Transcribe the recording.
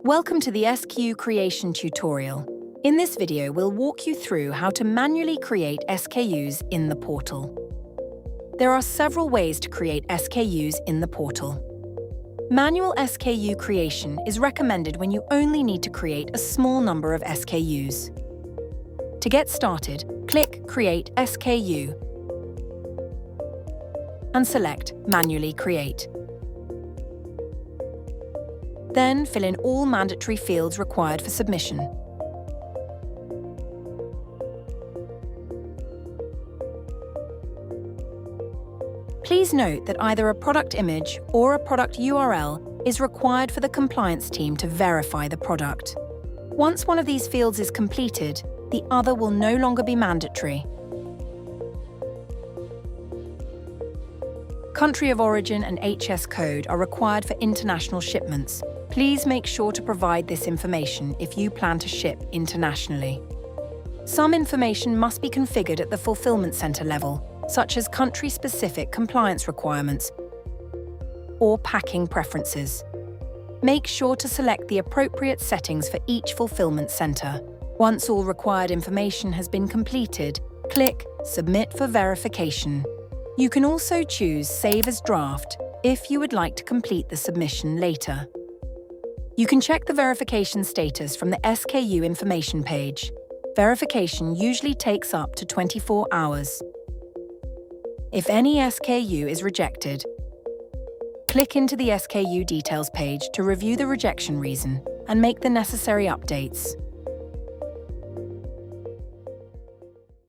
Welcome to the SKU creation tutorial. In this video, we'll walk you through how to manually create SKUs in the portal. There are several ways to create SKUs in the portal. Manual SKU creation is recommended when you only need to create a small number of SKUs. To get started, click Create SKU and select Manually Create. Then fill in all mandatory fields required for submission. Please note that either a product image or a product URL is required for the compliance team to verify the product. Once one of these fields is completed, the other will no longer be mandatory. Country of origin and HS code are required for international shipments. Please make sure to provide this information if you plan to ship internationally. Some information must be configured at the fulfillment center level, such as country-specific compliance requirements or packing preferences. Make sure to select the appropriate settings for each fulfillment center. Once all required information has been completed, click Submit for verification. You can also choose Save as Draft if you would like to complete the submission later. You can check the verification status from the SKU information page. Verification usually takes up to 24 hours. If any SKU is rejected, click into the SKU details page to review the rejection reason and make the necessary updates.